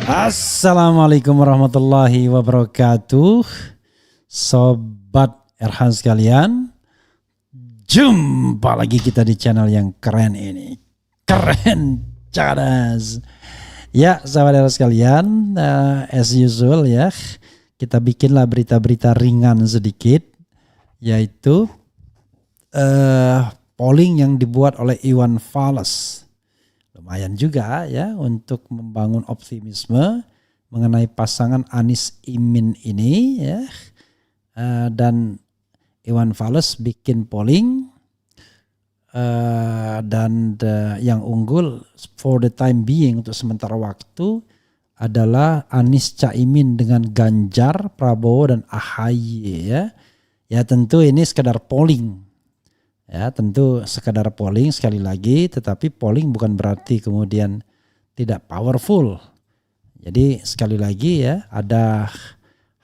Assalamualaikum warahmatullahi wabarakatuh. Sobat Erhan sekalian, jumpa lagi kita di channel yang keren ini. Keren cadas. Ya sahabat Erhan sekalian, as usual ya, kita bikinlah berita-berita ringan sedikit, yaitu polling yang dibuat oleh Iwan Fals. Lumayan juga ya untuk membangun optimisme mengenai pasangan Anies Imin ini ya. Dan Iwan Fals bikin polling dan yang unggul for the time being untuk sementara waktu adalah Anies Caimin dengan Ganjar, Prabowo dan AHY ya. Ya tentu ini sekedar polling. Ya tentu sekadar polling sekali lagi, tetapi polling bukan berarti kemudian tidak powerful. Jadi sekali lagi ya, ada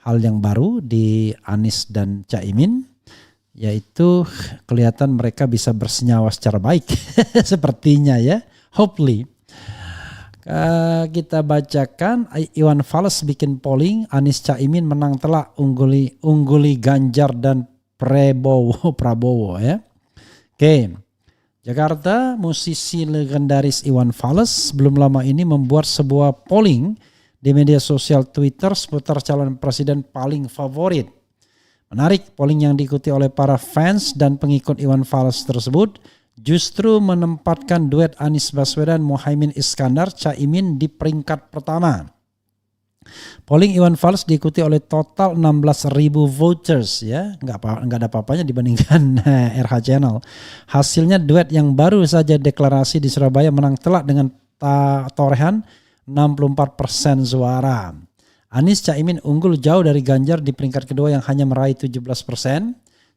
hal yang baru di Anies dan Caimin, yaitu kelihatan mereka bisa bersenyawa secara baik sepertinya ya, hopefully. Kita bacakan, Iwan Fals bikin polling, Anies Caimin menang telak, ungguli Ganjar dan Prabowo ya. Oke, Jakarta, musisi legendaris Iwan Fals belum lama ini membuat sebuah polling di media sosial Twitter seputar calon presiden paling favorit. Menarik, polling yang diikuti oleh para fans dan pengikut Iwan Fals tersebut justru menempatkan duet Anies Baswedan Muhaimin Iskandar Caimin di peringkat pertama. Polling Iwan Fals diikuti oleh total 16.000 voters ya, nggak ada apa-apanya dibandingkan RH Channel. Hasilnya duet yang baru saja deklarasi di Surabaya menang telak dengan torehan 64% suara. Anies Caimin unggul jauh dari Ganjar di peringkat kedua yang hanya meraih 17%,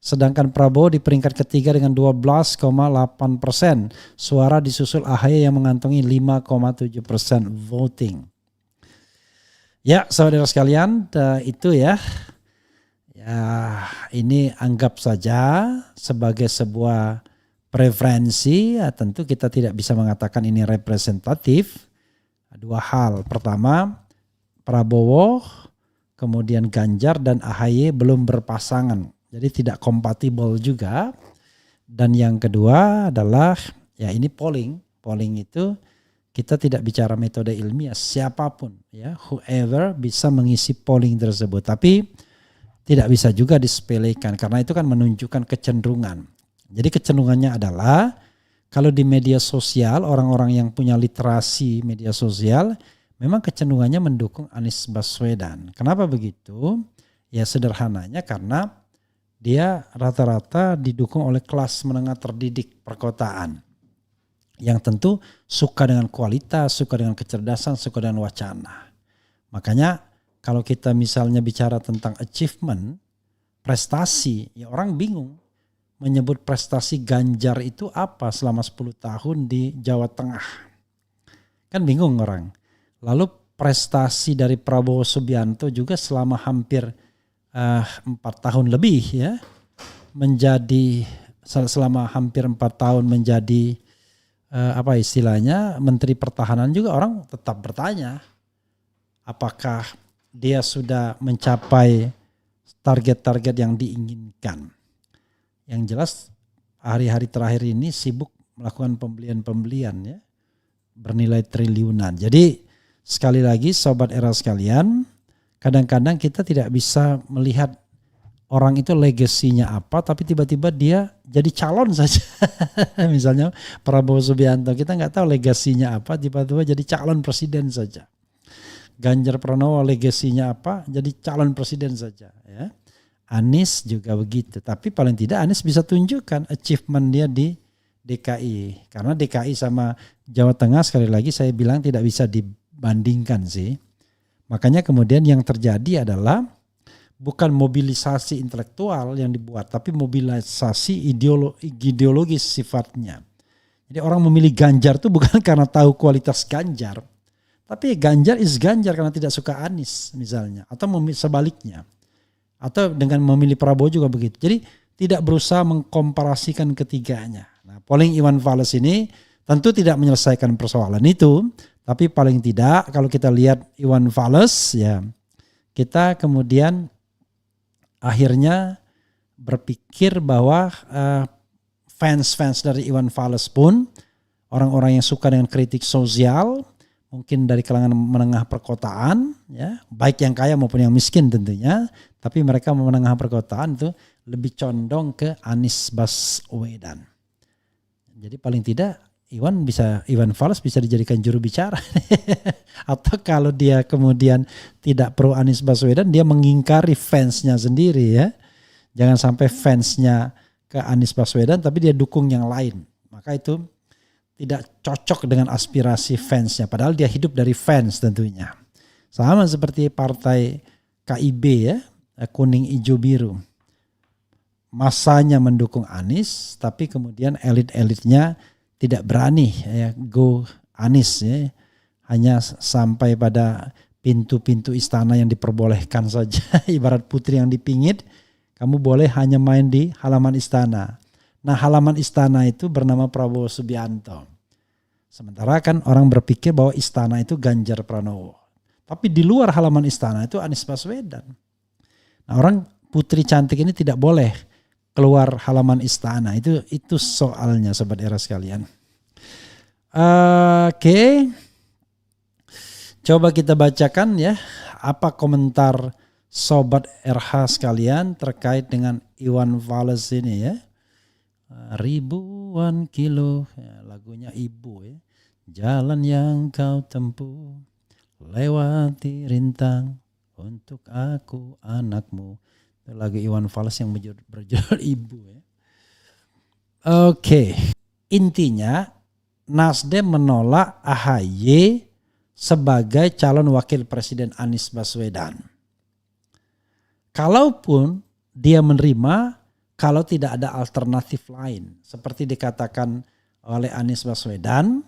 sedangkan Prabowo di peringkat ketiga dengan 12,8% suara, disusul AHY yang mengantongi 5,7% voting. Ya saudara sekalian, itu ya ini anggap saja sebagai sebuah preferensi ya, tentu kita tidak bisa mengatakan ini representatif. Dua hal, pertama Prabowo kemudian Ganjar dan AHY belum berpasangan, jadi tidak kompatibel juga. Dan yang kedua adalah ya ini polling itu kita tidak bicara metode ilmiah, siapapun ya, whoever bisa mengisi polling tersebut. Tapi tidak bisa juga disepelekan karena itu kan menunjukkan kecenderungan. Jadi kecenderungannya adalah kalau di media sosial, orang-orang yang punya literasi media sosial memang kecenderungannya mendukung Anies Baswedan. Kenapa begitu? Ya sederhananya karena dia rata-rata didukung oleh kelas menengah terdidik perkotaan, yang tentu suka dengan kualitas, suka dengan kecerdasan, suka dengan wacana. Makanya kalau kita misalnya bicara tentang achievement, prestasi, ya orang bingung menyebut prestasi Ganjar itu apa selama 10 tahun di Jawa Tengah. Kan bingung orang. Lalu prestasi dari Prabowo Subianto juga selama hampir 4 tahun lebih ya, menjadi selama hampir 4 tahun menjadi apa istilahnya Menteri Pertahanan juga orang tetap bertanya apakah dia sudah mencapai target-target yang diinginkan. Yang jelas hari-hari terakhir ini sibuk melakukan pembelian-pembelian ya, bernilai triliunan. Jadi sekali lagi sobat era sekalian, kadang-kadang kita tidak bisa melihat orang itu legasinya apa, tapi tiba-tiba dia jadi calon saja. Misalnya Prabowo Subianto, kita nggak tahu legasinya apa, tiba-tiba jadi calon presiden saja. Ganjar Pranowo legasinya apa, jadi calon presiden saja. Ya. Anies juga begitu, tapi paling tidak Anies bisa tunjukkan achievement dia di DKI. Karena DKI sama Jawa Tengah sekali lagi saya bilang tidak bisa dibandingkan sih. Makanya kemudian yang terjadi adalah bukan mobilisasi intelektual yang dibuat, tapi mobilisasi ideologis sifatnya. Jadi orang memilih Ganjar itu bukan karena tahu kualitas Ganjar, tapi Ganjar is Ganjar karena tidak suka Anies misalnya, atau sebaliknya. Atau dengan memilih Prabowo juga begitu. Jadi tidak berusaha mengkomparasikan ketiganya. Nah, polling Iwan Fals ini tentu tidak menyelesaikan persoalan itu, Tapi paling tidak kalau kita lihat Iwan Fals ya, kita kemudian akhirnya berpikir bahwa fans-fans dari Iwan Fals pun orang-orang yang suka dengan kritik sosial, mungkin dari kalangan menengah perkotaan, ya, baik yang kaya maupun yang miskin tentunya, tapi mereka menengah perkotaan itu lebih condong ke Anies Baswedan. Jadi paling tidak Iwan Fals bisa dijadikan juru bicara. Atau kalau dia kemudian tidak pro Anies Baswedan, dia mengingkari fansnya sendiri ya. Jangan sampai fansnya ke Anies Baswedan tapi dia dukung yang lain. Maka itu tidak cocok dengan aspirasi fansnya. Padahal dia hidup dari fans tentunya. Sama seperti partai KIB ya, kuning hijau biru. Masanya mendukung Anies tapi kemudian elit-elitnya tidak berani ya go Anies ya. Hanya sampai pada pintu-pintu istana yang diperbolehkan saja. Ibarat putri yang dipingit, kamu boleh hanya main di halaman istana. Nah, halaman istana itu bernama Prabowo Subianto. Sementara kan orang berpikir bahwa istana itu Ganjar Pranowo. Tapi di luar halaman istana itu Anies Baswedan. Nah, orang putri cantik ini tidak boleh keluar halaman istana. Itu soalnya sobat era sekalian. Oke. Coba kita bacakan ya apa komentar sobat RH sekalian terkait dengan Iwan Fals ini ya. Ribuan kilo ya, lagunya Ibu ya. Jalan yang kau tempuh lewati rintang untuk aku anakmu. Itu lagu Iwan Fals yang berjudul Ibu ya. Oke. Intinya Nasdem menolak AHY sebagai calon wakil presiden Anies Baswedan. Kalaupun dia menerima kalau tidak ada alternatif lain. Seperti dikatakan oleh Anies Baswedan,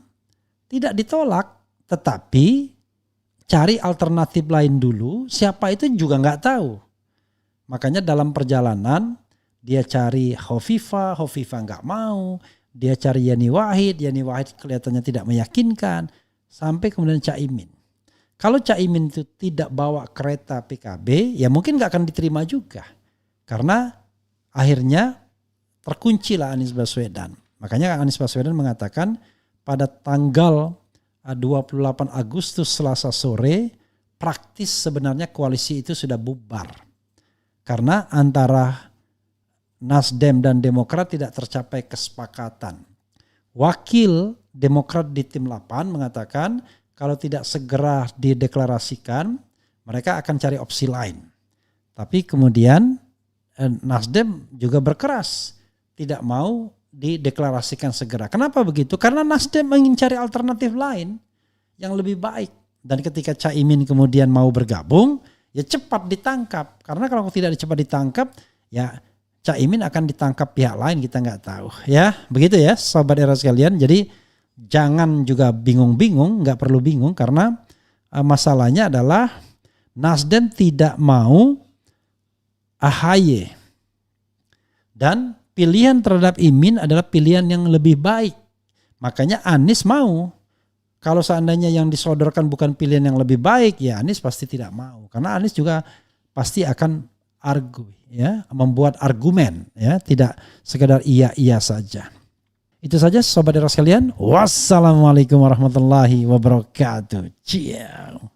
tidak ditolak tetapi cari alternatif lain dulu, siapa itu juga nggak tahu. Makanya dalam perjalanan dia cari Hovifah nggak mau, dia cari Yeni Wahid kelihatannya tidak meyakinkan. Sampai kemudian Caimin. Kalau Caimin itu tidak bawa kereta PKB, ya mungkin gak akan diterima juga. Karena akhirnya terkuncilah Anies Baswedan. Makanya Anies Baswedan mengatakan pada tanggal 28 Agustus Selasa sore, praktis sebenarnya koalisi itu sudah bubar. Karena antara Nasdem dan Demokrat tidak tercapai kesepakatan. Wakil Demokrat di tim 8 mengatakan kalau tidak segera dideklarasikan mereka akan cari opsi lain. Tapi kemudian Nasdem juga berkeras tidak mau dideklarasikan segera. Kenapa begitu? Karena Nasdem ingin cari alternatif lain yang lebih baik. Dan ketika Caimin kemudian mau bergabung ya cepat ditangkap. Karena kalau tidak cepat ditangkap ya Caimin akan ditangkap pihak lain, kita nggak tahu ya. Begitu ya sobat era sekalian. Jadi jangan juga bingung-bingung, nggak perlu bingung karena masalahnya adalah Nasdem tidak mau AHY. Dan pilihan terhadap Imin adalah pilihan yang lebih baik. Makanya Anies mau. Kalau seandainya yang disodorkan bukan pilihan yang lebih baik, ya Anies pasti tidak mau. Karena Anies juga pasti akan membuat argumen, ya, tidak sekedar iya saja. Itu saja sobat era sekalian. Wassalamualaikum warahmatullahi wabarakatuh. Ciao.